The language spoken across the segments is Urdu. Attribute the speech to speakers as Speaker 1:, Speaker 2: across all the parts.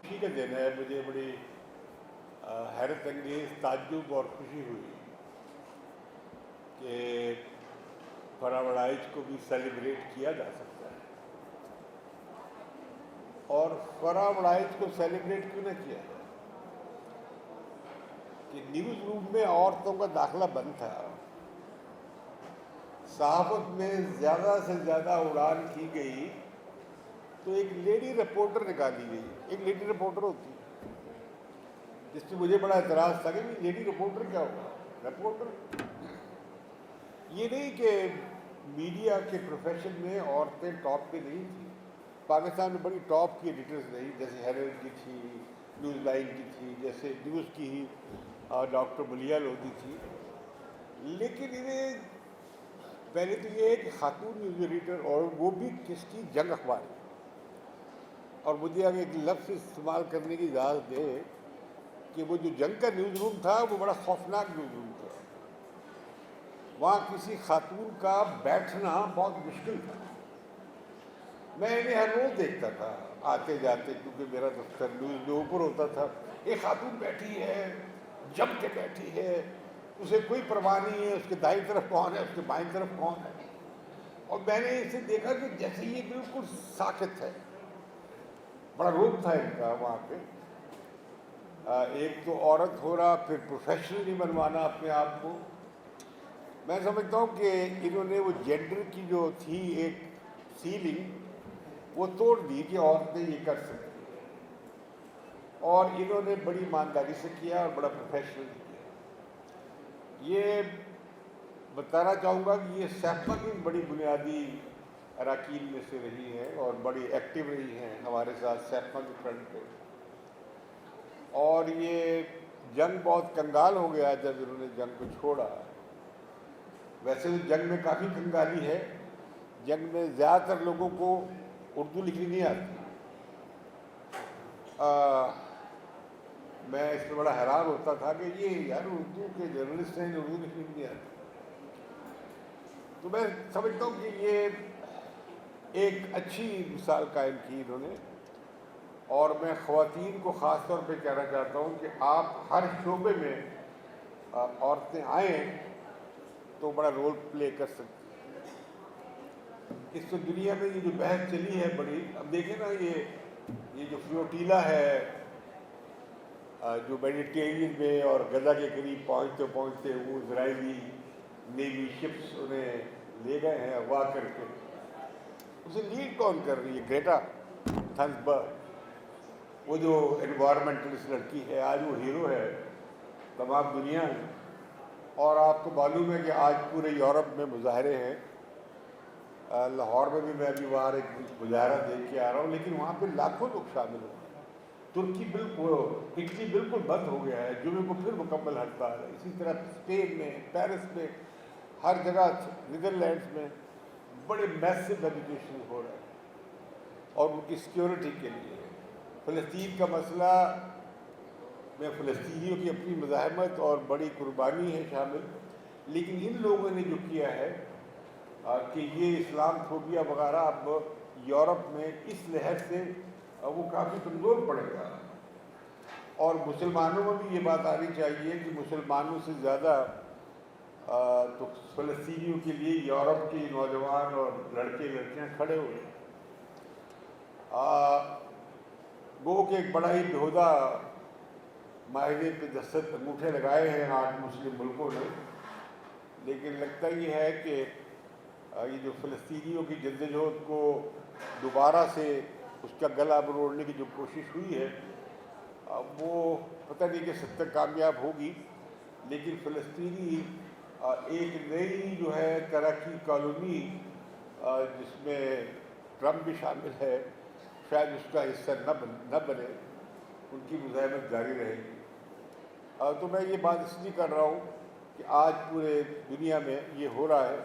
Speaker 1: خوشی کا دن ہے. مجھے بڑی حیرت انگیز تعجب اور خوشی ہوئی کہ فرح وڑائچ کو بھی سیلیبریٹ کیا جا سکتا ہے. اور فرح وڑائچ کو سیلیبریٹ کیوں نہ کیا جائے کہ نیوز روم میں عورتوں کا داخلہ بند تھا. صحافت میں زیادہ سے زیادہ اڑان کی گئی تو ایک لیڈی رپورٹر نکالی گئی. ایک لیڈی رپورٹر ہوتی ہے جس پہ مجھے بڑا اعتراض تھا کہ لیڈی رپورٹر کیا ہوگا. رپورٹر یہ نہیں کہ میڈیا کے پروفیشن میں عورتیں ٹاپ پہ نہیں تھیں. پاکستان میں بڑی ٹاپ کی ایڈیٹرز رہی, جیسے ہیرلڈ کی تھی, نیوز لائن کی تھی, جیسے نیوز کی ہی ڈاکٹر ملیہ لودھی تھی. لیکن انہیں پہلے تو یہ ہے کہ خاتون نیوز ایڈیٹر, اور وہ بھی کس کی, جنگ اخبار کی. اور مجھے اگر ایک لفظ استعمال کرنے کی اجازت دے کہ وہ جو جنگ کا نیوز روم تھا وہ بڑا خوفناک نیوز روم تھا. وہاں کسی خاتون کا بیٹھنا بہت مشکل تھا. میں انہیں ہر روز دیکھتا تھا آتے جاتے, کیونکہ میرا دفتر نیوز میں اوپر ہوتا تھا. ایک خاتون بیٹھی ہے, جم کے بیٹھی ہے, اسے کوئی پرواہ نہیں ہے اس کے دائیں طرف کون ہے, اس کے بائیں طرف کون ہے. اور میں نے اسے دیکھا کہ جیسے یہ بالکل ساکت ہے. بڑا روب تھا ان کا وہاں پہ. ایک تو عورت ہو رہا, پھر پروفیشنل نہیں بنوانا اپنے آپ کو. میں سمجھتا ہوں کہ انہوں نے وہ جینڈر کی جو تھی ایک سیلنگ وہ توڑ دی کہ عورتیں یہ کر سکتی ہیں, اور انہوں نے بڑی ایمانداری سے کیا اور بڑا پروفیشنل کیا. یہ بتانا چاہوں گا کہ یہ سیپا کی بڑی بنیادی اراکین میں سے رہی ہے اور بڑی ایکٹیو رہی ہیں ہمارے ساتھ سیپا کے فرنٹ پہ. اور یہ جنگ بہت کنگال ہو گیا جب انہوں نے جنگ کو چھوڑا. ویسے تو جنگ میں کافی کنگالی ہے. جنگ میں زیادہ تر لوگوں کو اردو لکھنی نہیں آتی. میں اس میں بڑا حیران ہوتا تھا کہ یہ یار اردو کے جرنلسٹ ہیں, اردو لکھنی نہیں آتی. تو میں سمجھتا ہوں کہ یہ ایک اچھی مثال قائم کی انہوں نے. اور میں خواتین کو خاص طور پہ کہنا چاہتا ہوں کہ آپ ہر شعبے میں عورتیں آئیں تو بڑا رول پلے کر سکتی ہیں. اس تو دنیا میں یہ جو بحث چلی ہے بڑی, اب دیکھیں نا یہ جو فلوٹیلا ہے جو میڈیٹرینین میں اور غزہ کے قریب پہنچتے پہنچتے وہ اسرائیلی نیوی شپس انہیں لے گئے ہیں اغوا کر کے. اسے لیڈ کون کر رہی ہے؟ گریٹا تھنبرگ, وہ جو انوائرمنٹلسٹ لڑکی ہے. آج وہ ہیرو ہے تمام دنیا میں. اور آپ کو معلوم ہے کہ آج پورے یورپ میں مظاہرے ہیں. لاہور میں بھی میں ابھی وہاں ایک مظاہرہ دیکھ کے آ رہا ہوں, لیکن وہاں پہ لاکھوں لوگ شامل ہو گئے. ترکی بالکل, اٹلی بالکل بند ہو گیا ہے, جمعے کو پھر مکمل ہڑتال ہے. اسی طرح اسپین میں, پیرس میں, ہر جگہ, نیدرلینڈس میں بڑے میسو ایجوکیشن ہو رہا ہے اور ان کی سیکیورٹی کے لیے. فلسطین کا مسئلہ میں فلسطینیوں کی اپنی مزاحمت اور بڑی قربانی ہے شامل, لیکن ان لوگوں نے جو کیا ہے کہ یہ اسلام فوبیا وغیرہ اب یورپ میں اس لحاظ سے وہ کافی کمزور پڑے گا. اور مسلمانوں میں بھی یہ بات آنی چاہیے کہ مسلمانوں سے زیادہ تو فلسطینیوں کے لیے یورپ کے نوجوان اور لڑکے لڑکیاں کھڑے ہوئے. وہ کہ ایک بڑا ہی بہودہ معاہدے پہ دستخط انگوٹھے لگائے ہیں 8 مسلم ملکوں نے, لیکن لگتا یہ ہے کہ یہ جو فلسطینیوں کی جدوجہد کو دوبارہ سے اس کا گلا مروڑنے کی جو کوشش ہوئی ہے وہ پتہ نہیں کہ 70 کامیاب ہوگی. لیکن فلسطینی ایک نئی جو ہے طرح کی کالونی جس میں ٹرمپ بھی شامل ہے, شاید اس کا حصہ نہ بنے. ان کی مزاحمت جاری رہے گی. تو میں یہ بات اس لیے کر رہا ہوں کہ آج پورے دنیا میں یہ ہو رہا ہے,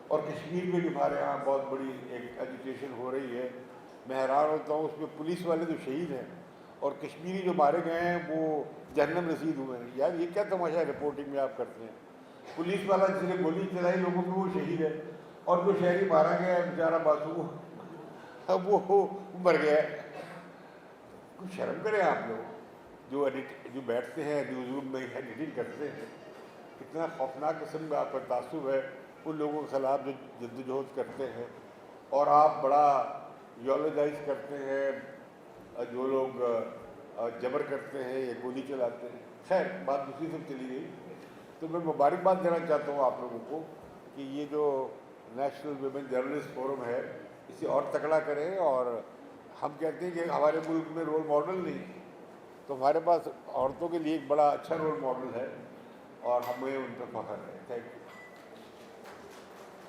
Speaker 1: اور کشمیر میں بھی ہمارے یہاں بہت بڑی ایک ایجوکیشن ہو رہی ہے. میں حیران ہوتا ہوں, اس میں پولیس والے جو شہید ہیں اور کشمیری جو مارے گئے ہیں وہ جہنم رسید ہوئے ہیں. یار یہ کیا تماشا رپورٹنگ میں آپ کرتے ہیں؟ پولیس والا جس نے گولی چلائی لوگوں کو وہ شہید ہے, اور جو شہری مارا گیا ہے بیچارہ معصوم اب وہ مر گیا ہے. کچھ شرم کریں آپ لوگ جو بیٹھتے ہیں نیوز روم میں ایڈیٹنگ کرتے ہیں. کتنا خوفناک قسم کا آپ کا تعصب ہے ان لوگوں کے خلاف جو جدوجہد کرتے ہیں, اور آپ بڑا یولوجائز کرتے ہیں جو لوگ جبر کرتے ہیں یا گولی چلاتے ہیں. خیر بات دوسری طرف چلی گئی. تو میں مبارکباد دینا چاہتا ہوں آپ لوگوں کو کہ یہ جو نیشنل ویمن جرنلسٹ فورم ہے اسے اور تکڑا کریں. اور ہم کہتے ہیں کہ ہمارے ملک میں رول ماڈل نہیں, تو ہمارے پاس عورتوں کے لیے ایک بڑا اچھا رول ماڈل ہے اور ہمیں ان پہ فخر ہے. Thank you.